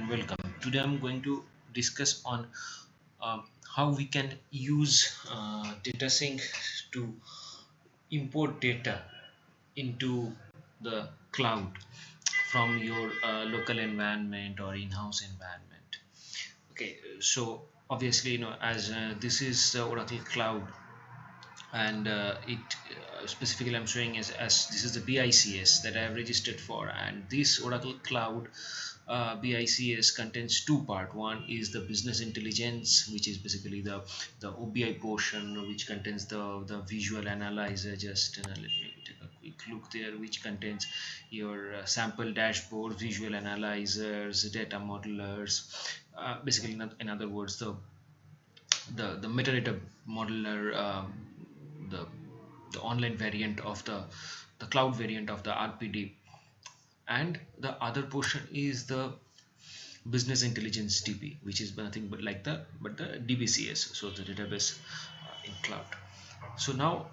and welcome. Today I'm going to discuss on how we can use data sync to import data into the cloud from your local environment or in-house environment. Okay, so obviously, as this is the Oracle Cloud, and it specifically I'm showing as this is the BICS that I have registered for, and this Oracle Cloud BICS contains two part. One is the business intelligence, which is basically the OBI portion, which contains the visual analyzer. Just let me take a quick look there, which contains your sample dashboard, visual analyzers, data modelers, basically in other words the metadata modeler, the the online variant of the cloud variant of the RPD, and the other portion is the business intelligence DB, which is nothing but like the DBCS, so the database in cloud. So now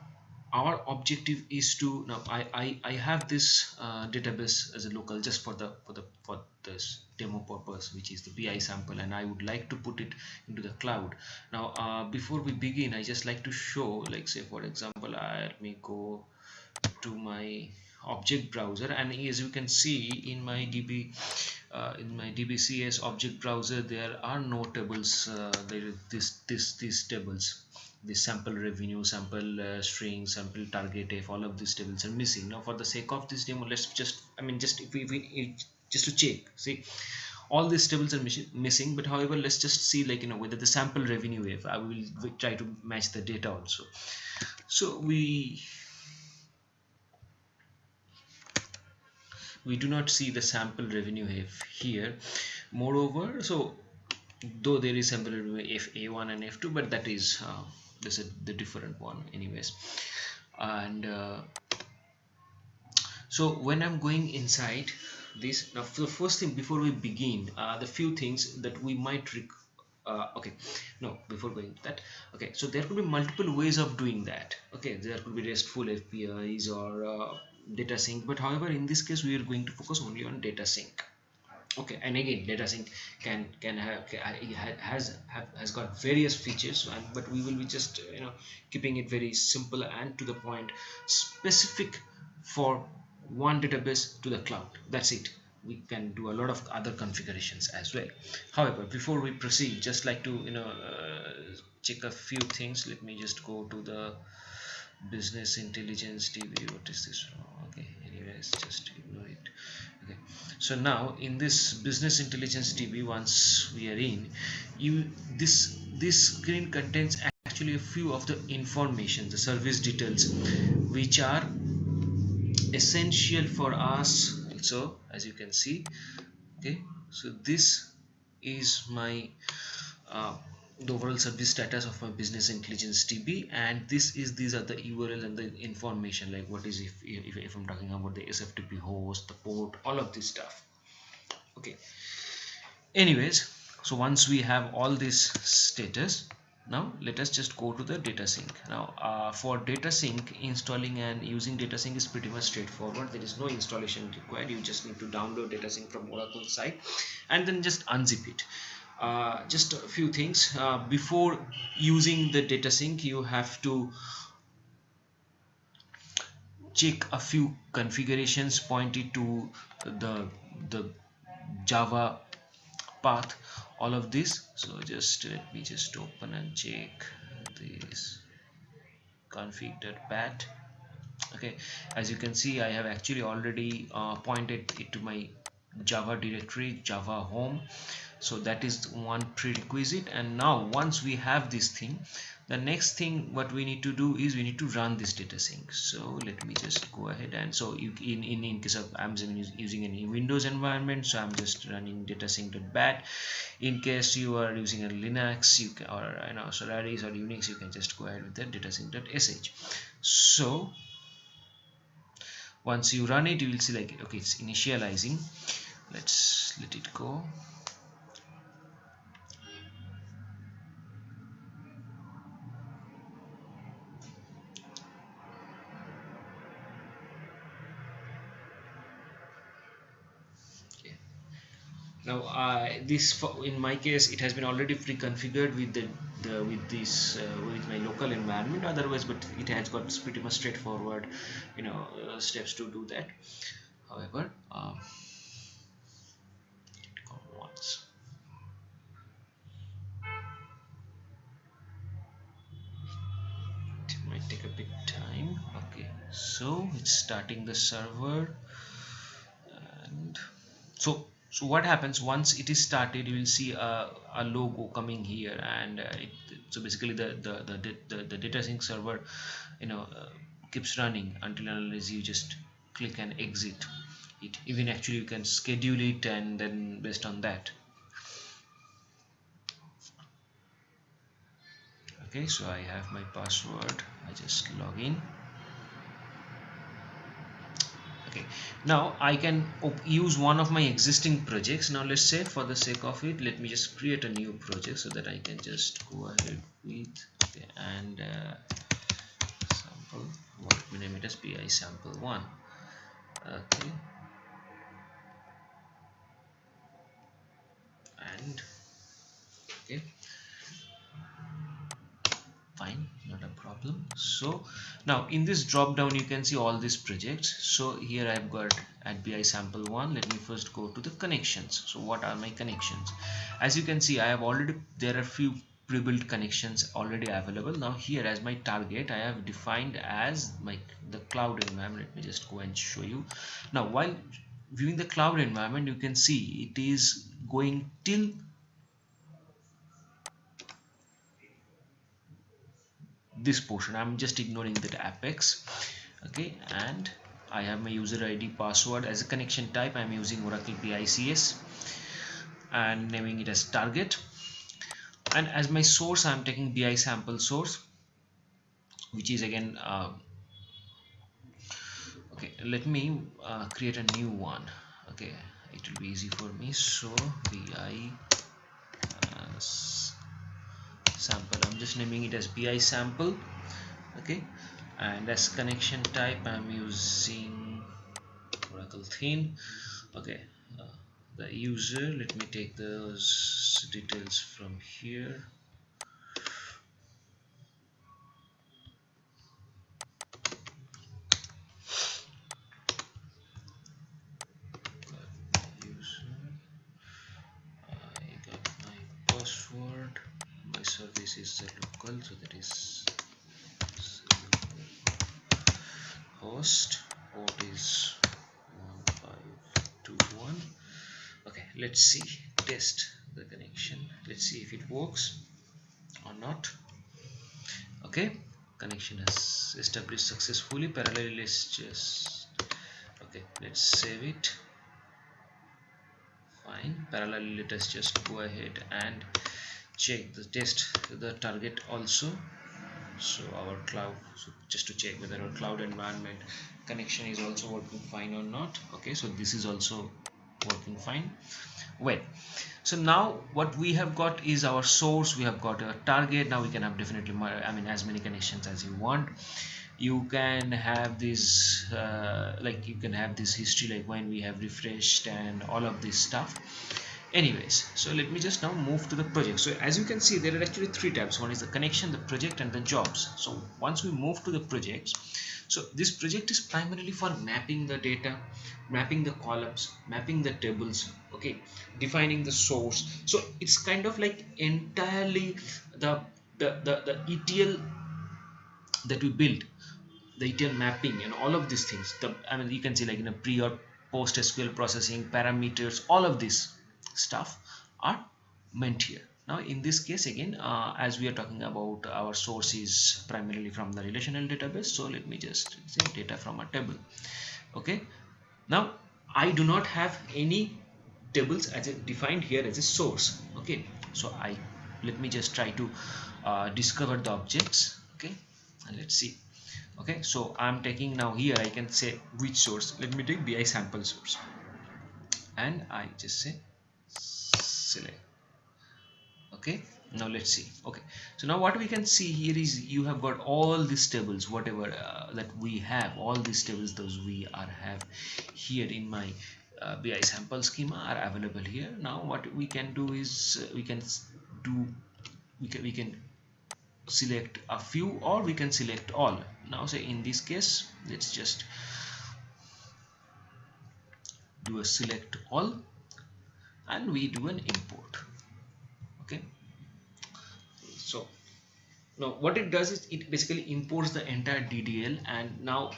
our objective is to now I have this database as a local just for this demo purpose, which is the BI sample, and I would like to put it into the cloud. Now before we begin, I just like to show, like, say for example, let me go to my object browser, and as you can see in my DBCS object browser, there are no tables. There is these tables, the sample revenue, sample string, sample target if all of these tables are missing. Now for the sake of this demo, let's just, just if we just to check, see, all these tables are missing, but however, let's just see, like, whether the sample revenue, if I will try to match the data also. So we do not see the sample revenue here. Moreover, so though there is sample revenue F1 and F2, but that is this is the different one anyways. And so when I'm going inside this, now for the first thing before we begin, the few things that we might okay, no, before going to that, okay, so there could be multiple ways of doing that. Okay, there could be RESTful APIs or data sync, but however in this case we are going to focus only on data sync. Okay, and again, data sync has got various features, but we will be just keeping it very simple and to the point, specific for one database to the cloud. That's it. We can do a lot of other configurations as well. However, before we proceed, just like to check a few things. Let me just go to the business intelligence DB. What is this? Okay, anyways, just ignore it. Okay, so now in this business intelligence DB, once we are in, this screen contains actually a few of the information, the service details, which are essential for us. So as you can see, okay, so this is my the overall service status of my business intelligence DB, and these are the URL and the information, like what is if I'm talking about the SFTP host, the port, all of this stuff. Okay, anyways, so once we have all this status, now let us just go to the data sync. Now for data sync, installing and using data sync is pretty much straightforward. There is no installation required. You just need to download data sync from Oracle site and then just unzip it. Just a few things before using the data sync, you have to check a few configurations pointed to the Java path, all of this. So just let me just open and check this config.bat. Okay, as you can see, I have actually already pointed it to my Java directory, Java home. So that is one prerequisite. And now once we have this thing, the next thing what we need to do is we need to run this data sync. So let me just go ahead, and so you in case of I'm using any Windows environment, so I'm just running datasync.bat. In case you are using a Linux, you can, or Solaris or Unix, you can just go ahead with the datasync.sh. So once you run it, you will see, like, okay, it's initializing. Let's let it go. Now now in my case it has been already pre-configured with with my local environment otherwise, but it has got pretty much straightforward steps to do that. However, once it might take a bit time. Okay, so it's starting the server. And so what happens once it is started, you will see a logo coming here, and so basically the data sync server keeps running until and unless you just click and exit it. Even actually you can schedule it, and then based on that. Okay, so I have my password, I just log in. Okay, now I can use one of my existing projects. Now let's say for the sake of it, let me just create a new project so that I can just go ahead with and sample, what we name it as BI sample 1. Okay, and okay, fine, not a problem. So now in this drop down you can see all these projects. So here I've got at BI sample 1. Let me first go to the connections. So what are my connections? As you can see, I have already, there are few pre-built connections already available. Now here as my target I have defined as the cloud environment. Let me just go and show you. Now while viewing the cloud environment, you can see it is going till this portion. I'm just ignoring that apex. Okay, and I have my user ID password. As a connection type I'm using Oracle BICS and naming it as target, and as my source I'm taking BI sample source, which is again okay, let me create a new one. Okay, it will be easy for me. So BI sample, I'm just naming it as BI sample. Okay, and as connection type I'm using Oracle theme. Okay, the user, let me take those details from here. I got my password, my service is the local, so that is host, port is 1521. Okay, let's see, test the connection, let's see if it works or not. Okay, connection has established successfully. Parallelly, let's just, okay, let's save it. Fine, parallelly let us just go ahead and check the test the target also. So our cloud, so just to check whether our cloud environment connection is also working fine or not. Okay, so this is also working fine. Well, so now what we have got is our source, we have got a target. Now we can have definitely more, I mean as many connections as you want. You can have this like you can have this history, like when we have refreshed and all of this stuff. Anyways, so let me just now move to the project. So as you can see, there are actually three tabs. One is the connection, the project, and the jobs. So once we move to the projects, so this project is primarily for mapping the data, mapping the columns, mapping the tables, okay, defining the source. So it's kind of like entirely the ETL that we build, the ETL mapping and all of these things. I mean, you can see like in a pre or post SQL processing, parameters, all of this stuff are meant here. Now in this case again, as we are talking about, our source is primarily from the relational database, so let me just say data from a table. Okay, now I do not have any tables as defined here as a source. Okay, so let me just try to discover the objects. Okay, and let's see. Okay, so I'm taking now here, I can say which source. Let me take BI sample source, and I just say select. Okay, now let's see. Okay, so now what we can see here is you have got all these tables, whatever that we have, all these tables, those we have here in my BI sample schema are available here. Now what we can do is we can select a few, or we can select all. Now say in this case, let's just do a select all, and we do an import. Okay, so now what it does is it basically imports the entire DDL. And now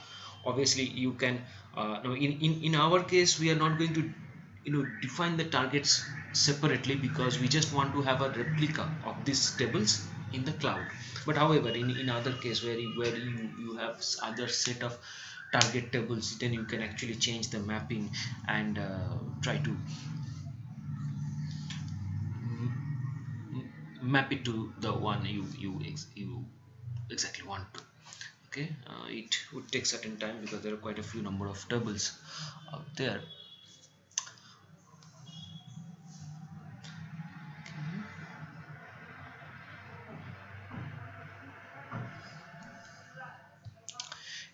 obviously you can now in our case, we are not going to define the targets separately, because we just want to have a replica of these tables in the cloud. But however, in other case where you have other set of target tables, then you can actually change the mapping and try to map it to the one you exactly want to. Okay, it would take certain time because there are quite a few number of tables out there.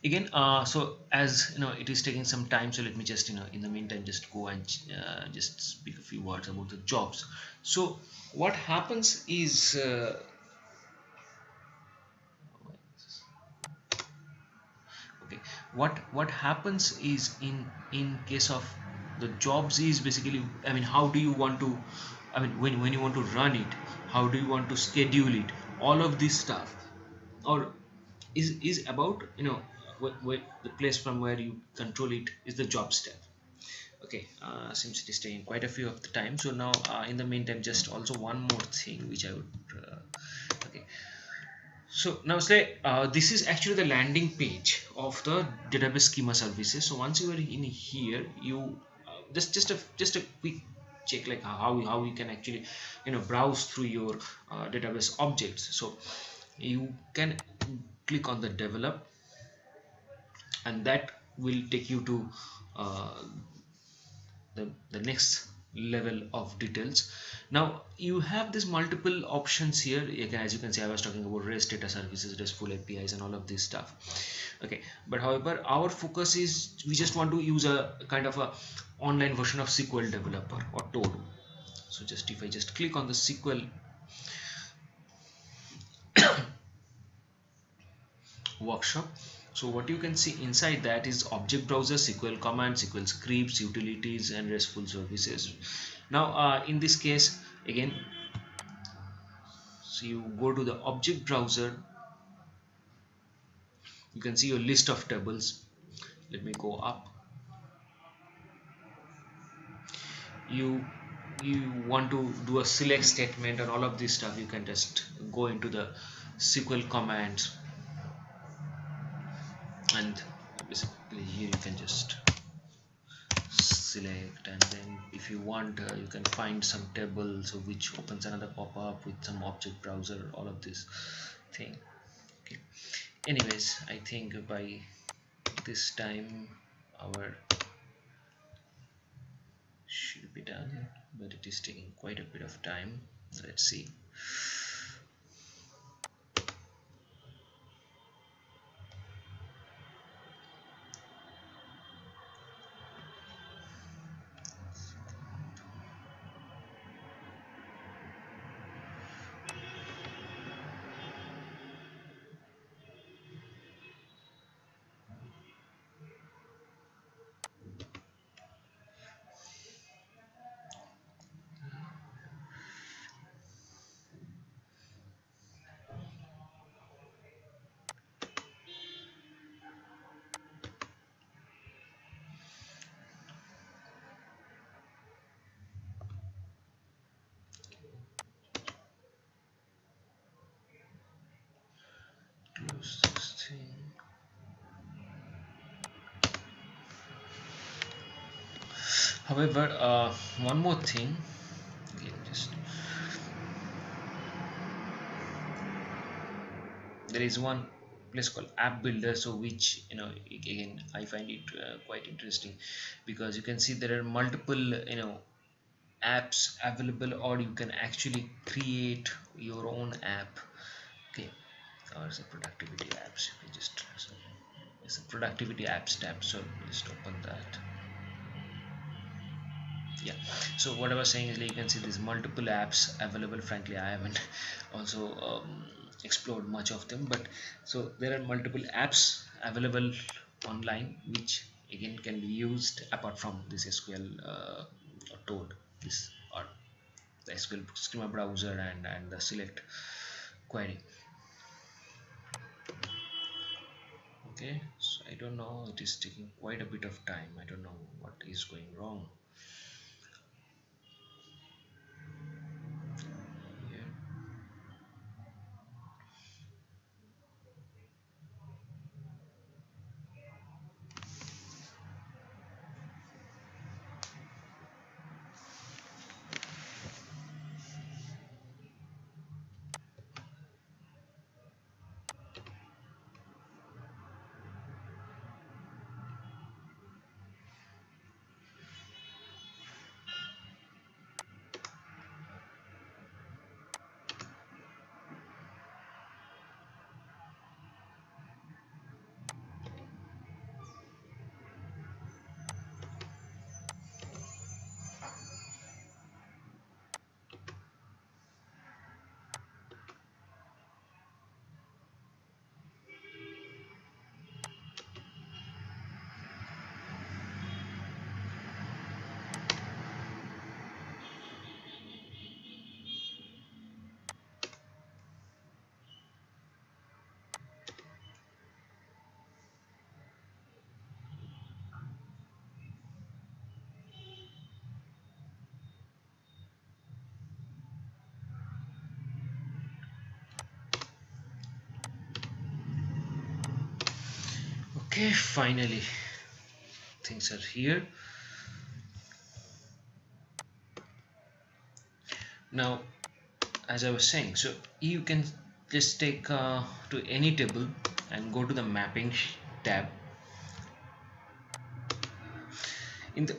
Again, so as you know, it is taking some time, so let me just in the meantime just go and just speak a few words about the jobs. So what happens is okay, what happens is in case of the jobs is basically, I mean, how do you want to, I mean, when you want to run it, how do you want to schedule it, all of this stuff, or is about the place from where you control it is the job step. Okay, seems it is taking quite a few of the time. So now in the meantime, just also one more thing which I would okay, so now say this is actually the landing page of the database schema services. So once you are in here, you just a quick check, like how you can actually browse through your database objects. So you can click on the develop, and that will take you to uh, the next level of details. Now you have this multiple options here. Again, as you can see, I was talking about REST data services, RESTful APIs, and all of this stuff. Okay, but however, our focus is we just want to use a kind of a online version of SQL developer or Toad. So just if I just click on the SQL workshop, so what you can see inside that is object browser, SQL commands, SQL scripts, utilities, and RESTful services. Now in this case, again, so you go to the object browser, you can see your list of tables. Let me go up. You want to do a select statement and all of this stuff, you can just go into the SQL commands, and basically here you can just select, and then if you want you can find some table, so which opens another pop-up with some object browser, all of this thing. Okay, anyways, I think by this time our should be done, but it is taking quite a bit of time. Let's see. Close this thing. However, one more thing. Okay, just there is one place called app builder, so which again I find it quite interesting, because you can see there are multiple apps available, or you can actually create your own app. Okay, or it's a productivity apps. You can just, so it's a productivity apps tab, so just open that. Yeah, so what I was saying is, like, you can see these multiple apps available. Frankly, I haven't also explored much of them, but so there are multiple apps available online which again can be used apart from this SQL or Toad, this or the SQL schema browser and the select query. Okay, so I don't know, it is taking quite a bit of time. I don't know what is going wrong here. Okay, finally things are here. Now, as I was saying, so you can just take to any table and go to the mapping tab. In the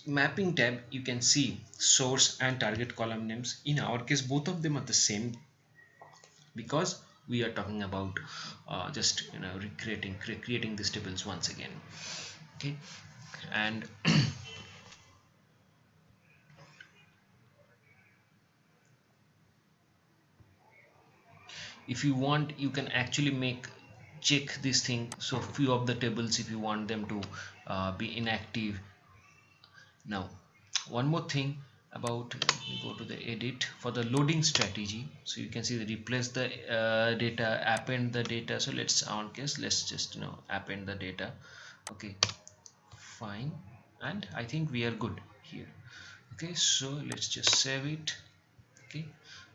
mapping tab, you can see source and target column names. In our case, both of them are the same because we are talking about just creating these tables once again. Okay, and if you want, you can actually make check this thing, so few of the tables if you want them to be inactive. Now, one more thing about, we go to the edit for the loading strategy, so you can see the replace the data, append the data. So let's, on case, let's just append the data. Okay, fine, and I think we are good here. Okay, so let's just save it. Okay,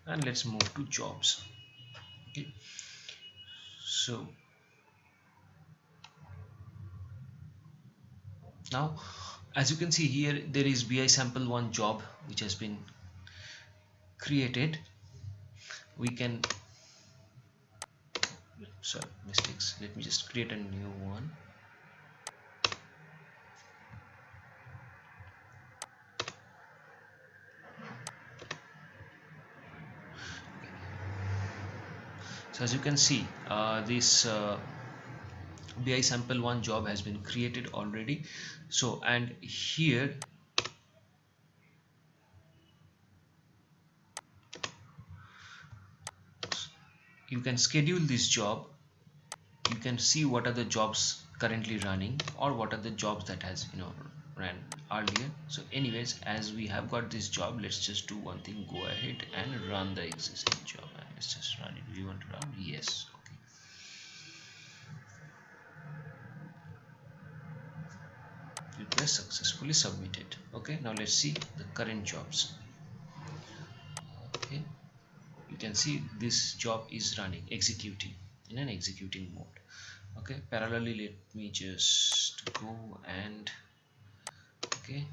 and let's move to jobs. Okay, so now, as you can see here, there is BI sample one job which has been created. We can, sorry, mistakes, let me just create a new one. So as you can see, this BI sample one job has been created already. So, and here you can schedule this job. You can see what are the jobs currently running or what are the jobs that has ran earlier. So anyways, as we have got this job, let's just do one thing, go ahead and run the existing job, and let's just run it. Do you want to run? Yes. Okay, request successfully submitted. Okay, now let's see the current jobs. Okay, you can see this job is running, executing in an executing mode. Okay, parallelly, let me just go and okay,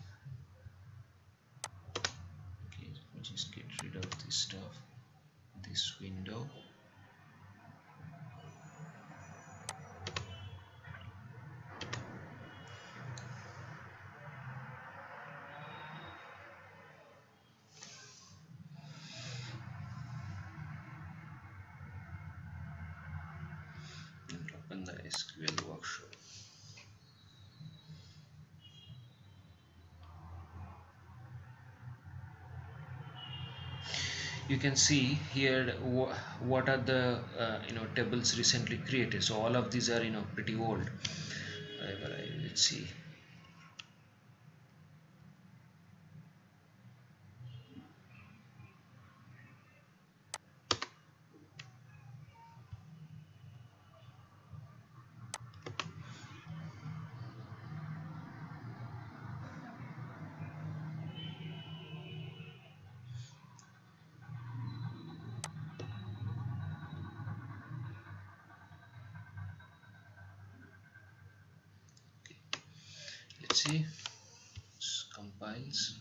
let me just get rid of this stuff, this window. And open the SQL workshop. you can see here what are the tables recently created. So all of these are pretty old. Let's see. Let's see. It compiles.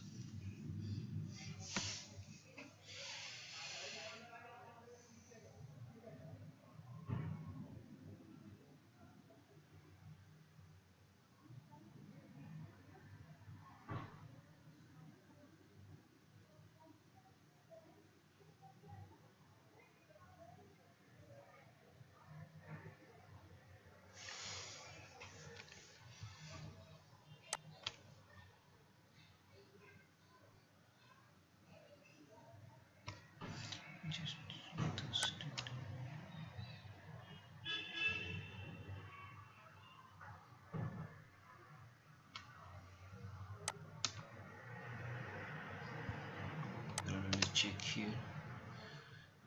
Just let me check here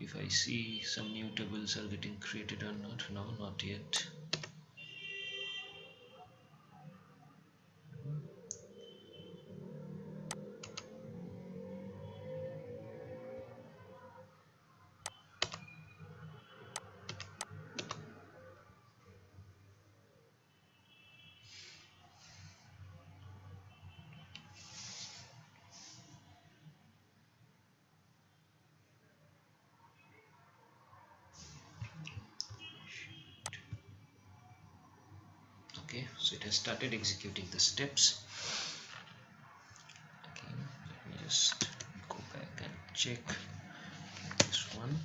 if I see some new tables are getting created or not. No, not yet. Okay, so it has started executing the steps. Okay, let me just go back and check this one.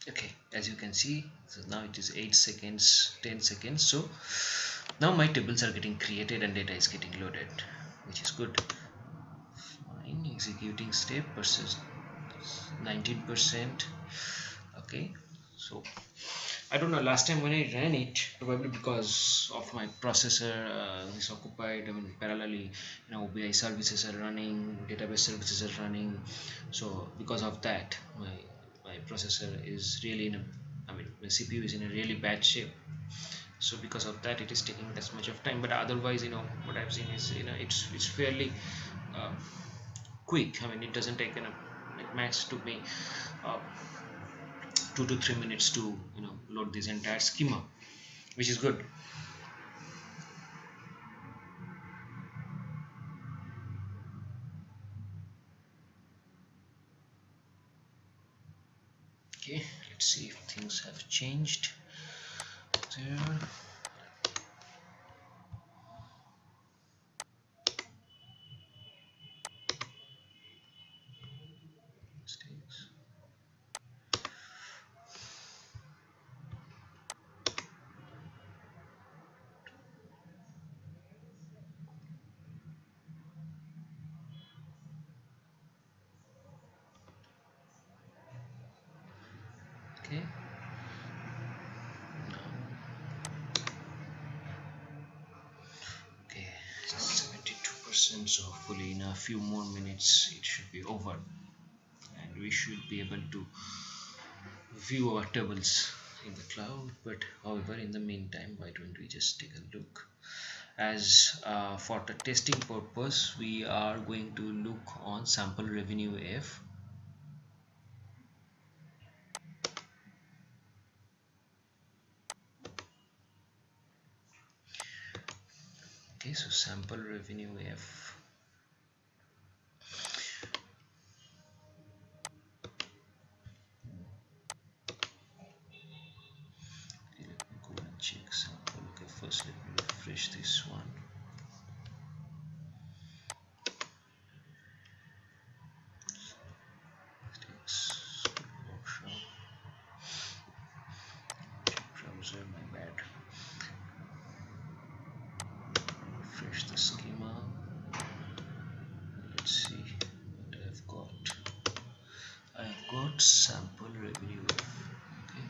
Okay, as you can see, so now it is 8 seconds, 10 seconds. So now my tables are getting created and data is getting loaded, which is good. Fine, executing step versus 19%. Okay, so I don't know, last time when I ran it, probably because of my processor is occupied, I mean parallelly OBI services are running, database services are running, so because of that my processor is really in a, I mean my CPU is in a really bad shape. So because of that it is taking this much of time, but otherwise what I've seen is it's fairly uh, quick. I mean it doesn't take like max took me uh, 2 to 3 minutes to load this entire schema, which is good. Okay, let's see if things have changed there. Mistakes. Okay, okay, 72%, so hopefully in a few more minutes it should be over and we should be able to view our tables in the cloud. But however, in the meantime, why don't we just take a look, as for the testing purpose we are going to look on sample revenue F. Okay, so sample revenue F, check sample. Okay, first let me refresh this one. Workshop browser, my bad. Refresh the schema. Let's see what I've got. I've got sample revenue. Okay.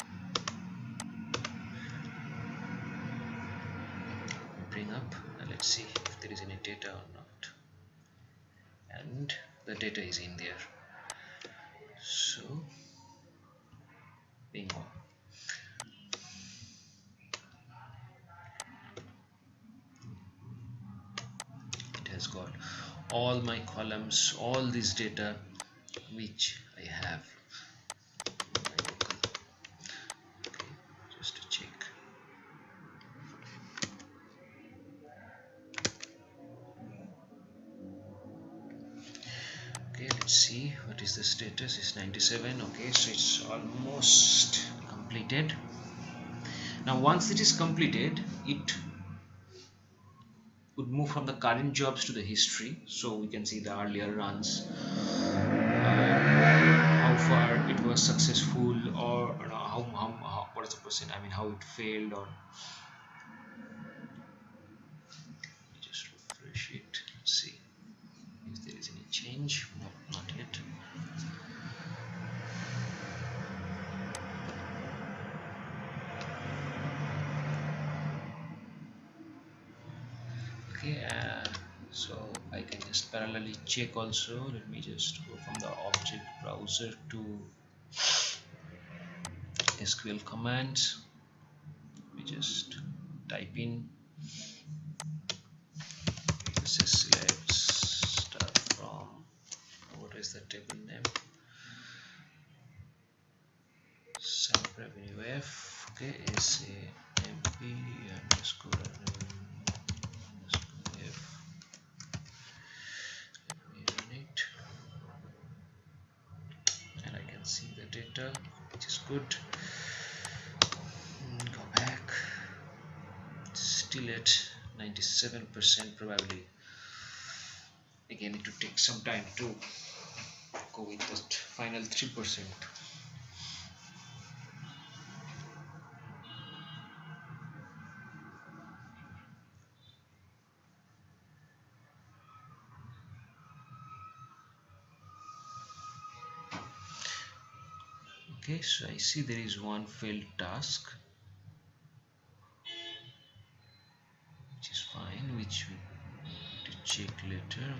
Bring up and let's see if there is any data or not. And the data is in there. So bingo. It has got all my columns, all this data which I have. Okay, just to check. Okay, let's see what is the status. It's 97. Okay, so it's almost completed. Now once it is completed, it would move from the current jobs to the history, so we can see the earlier runs, how far it was successful, or how what is the percent, I mean how it failed, or just refresh it. Let's see if there is any change. No, not yet. Okay, so I can just parallelly check also. Let me just go from the object browser to SQL commands. Let me just type in, let's start from, what is the table name, sample revenue F. Okay, SAMP underscore F. Let me run it and I can see the data, which is good. Go back. It's still at 97% probably. Again, it will take some time to go with that final 3%. Okay, so I see there is one failed task, which is fine, which we need to check later.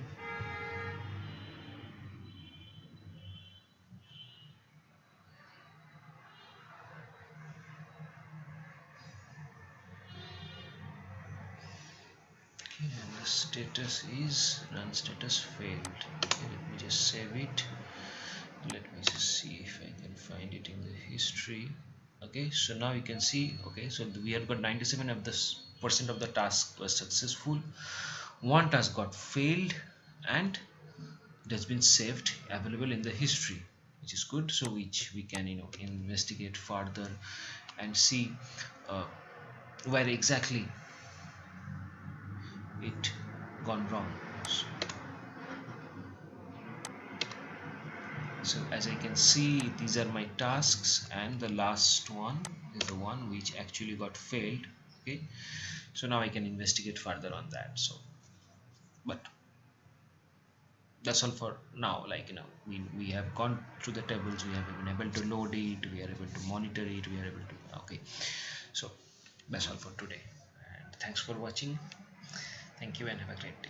Okay, and the status is run status failed. Okay, let me just save it. Let me just see if I can find it in the history. Okay, so now you can see, okay, so we have got 97% of the task was successful, one task got failed, and it has been saved, available in the history, which is good. So which we can investigate further and see where exactly it gone wrong. So as I can see, these are my tasks, and the last one is the one which actually got failed. Okay, so now I can investigate further on that. So but that's all for now. Like we have gone through the tables, we have been able to load it, we are able to monitor it, we are able to, okay, so that's all for today, and thanks for watching. Thank you and have a great day.